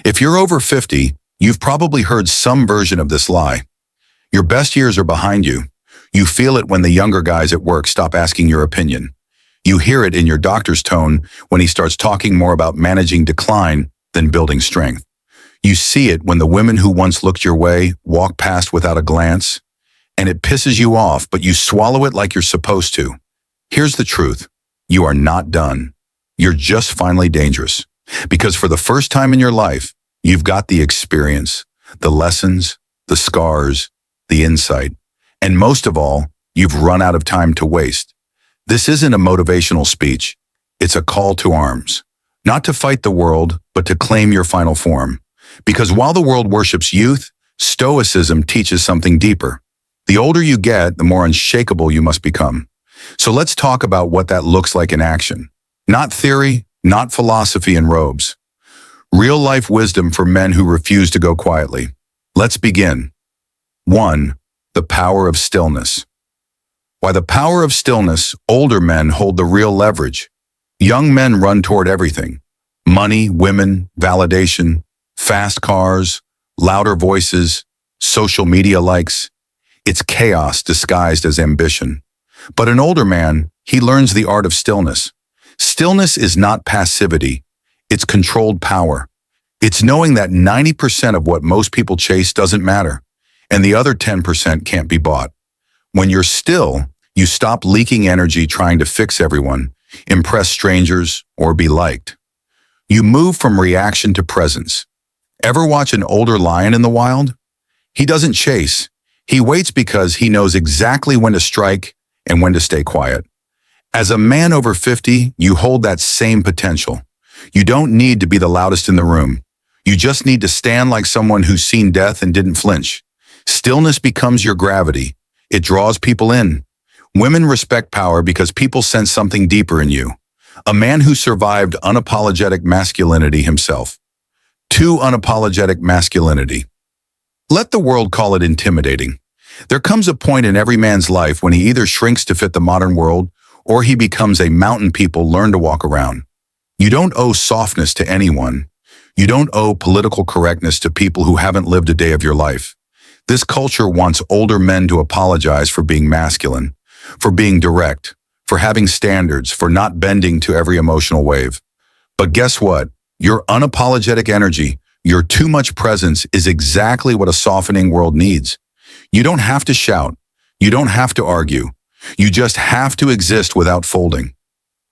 If you're over 50, you've probably heard some version of this lie. Your best years are behind you. You feel it when the younger guys at work stop asking your opinion. You hear it in your doctor's tone when he starts talking more about managing decline than building strength. You see it when the women who once looked your way walk past without a glance, and it pisses you off, but you swallow it like you're supposed to. Here's the truth. You are not done. You're just finally dangerous. Because for the first time in your life, you've got the experience, the lessons, the scars, the insight, and most of all, you've run out of time to waste. This isn't a motivational speech. It's a call to arms. Not to fight the world, but to claim your final form. Because while the world worships youth, Stoicism teaches something deeper. The older you get, the more unshakable you must become. So let's talk about what that looks like in action. Not theory, not philosophy in robes. Real-life wisdom for men who refuse to go quietly. Let's begin. 1. The power of stillness. By the power of stillness, older men hold the real leverage. Young men run toward everything. Money, women, validation, fast cars, louder voices, social media likes. It's chaos disguised as ambition. But an older man, he learns the art of stillness. Stillness is not passivity. It's controlled power. It's knowing that 90% of what most people chase doesn't matter, and the other 10% can't be bought. When you're still, you stop leaking energy trying to fix everyone, impress strangers, or be liked. You move from reaction to presence. Ever watch an older lion in the wild? He doesn't chase. He waits because he knows exactly when to strike and when to stay quiet. As a man over 50, you hold that same potential. You don't need to be the loudest in the room. You just need to stand like someone who's seen death and didn't flinch. Stillness becomes your gravity. It draws people in. Women respect power because people sense something deeper in you. A man who survived unapologetic masculinity himself. 2. Unapologetic masculinity. Let the world call it intimidating. There comes a point in every man's life when he either shrinks to fit the modern world or he becomes a mountain people learn to walk around. You don't owe softness to anyone. You don't owe political correctness to people who haven't lived a day of your life. This culture wants older men to apologize for being masculine, for being direct, for having standards, for not bending to every emotional wave. But guess what? Your unapologetic energy, your too much presence is exactly what a softening world needs. You don't have to shout. You don't have to argue. You just have to exist without folding.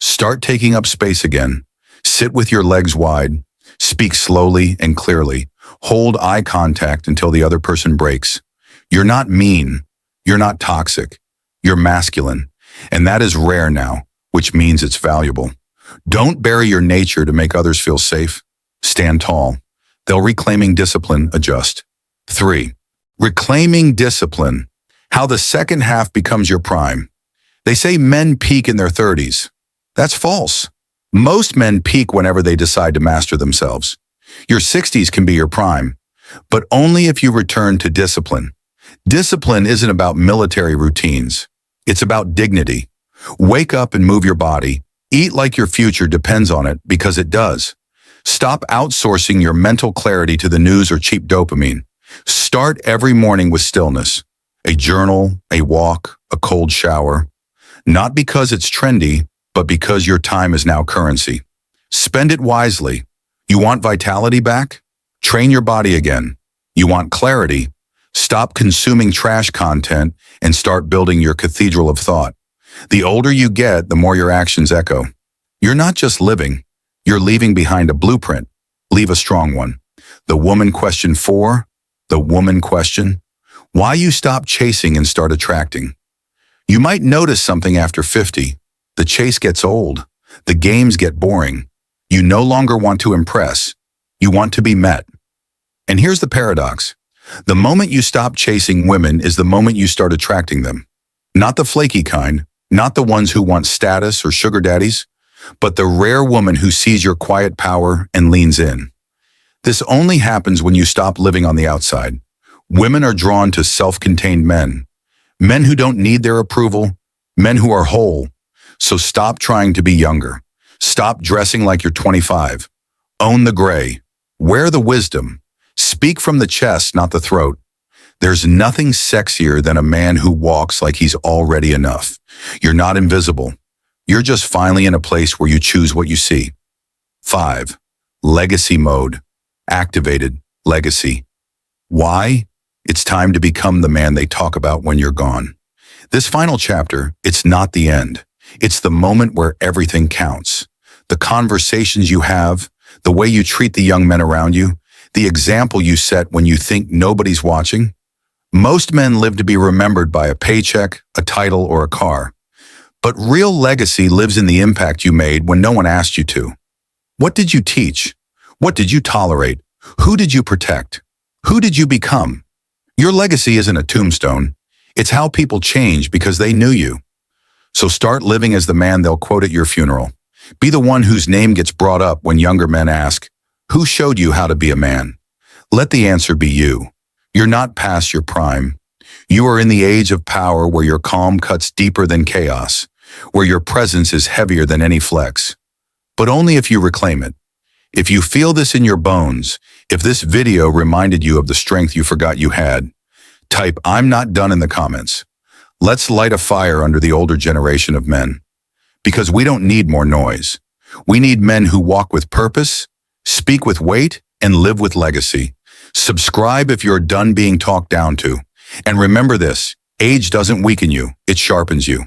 Start taking up space again. Sit with your legs wide. Speak slowly and clearly. Hold eye contact until the other person breaks. You're not mean. You're not toxic. You're masculine. And that is rare now, which means it's valuable. Don't bury your nature to make others feel safe. Stand tall. They'll reclaiming discipline adjust. 3. Reclaiming discipline. How the second half becomes your prime. They say men peak in their 30s. That's false. Most men peak whenever they decide to master themselves. Your 60s can be your prime, but only if you return to discipline. Discipline isn't about military routines. It's about dignity. Wake up and move your body. Eat like your future depends on it, because it does. Stop outsourcing your mental clarity to the news or cheap dopamine. Start every morning with stillness. A journal, a walk, a cold shower. Not because it's trendy, but because your time is now currency. Spend it wisely. You want vitality back? Train your body again. You want clarity? Stop consuming trash content and start building your cathedral of thought. The older you get, the more your actions echo. You're not just living, you're leaving behind a blueprint. Leave a strong one. The woman question 4, the woman question. Why you stop chasing and start attracting. You might notice something after 50. The chase gets old. The games get boring. You no longer want to impress. You want to be met. And here's the paradox. The moment you stop chasing women is the moment you start attracting them. Not the flaky kind, not the ones who want status or sugar daddies, but the rare woman who sees your quiet power and leans in. This only happens when you stop living on the outside. Women are drawn to self-contained men. Men who don't need their approval. Men who are whole. So stop trying to be younger. Stop dressing like you're 25. Own the gray. Wear the wisdom. Speak from the chest, not the throat. There's nothing sexier than a man who walks like he's already enough. You're not invisible. You're just finally in a place where you choose what you see. 5. Legacy mode. Activated legacy. Why? It's time to become the man they talk about when you're gone. This final chapter, it's not the end. It's the moment where everything counts. The conversations you have, the way you treat the young men around you, the example you set when you think nobody's watching. Most men live to be remembered by a paycheck, a title, or a car. But real legacy lives in the impact you made when no one asked you to. What did you teach? What did you tolerate? Who did you protect? Who did you become? Your legacy isn't a tombstone. It's how people change because they knew you. So start living as the man they'll quote at your funeral. Be the one whose name gets brought up when younger men ask, "Who showed you how to be a man?" Let the answer be you. You're not past your prime. You are in the age of power where your calm cuts deeper than chaos, where your presence is heavier than any flex. But only if you reclaim it. If you feel this in your bones, if this video reminded you of the strength you forgot you had, type "I'm not done" in the comments. Let's light a fire under the older generation of men. Because we don't need more noise. We need men who walk with purpose, speak with weight, and live with legacy. Subscribe if you're done being talked down to. And remember this, age doesn't weaken you, it sharpens you.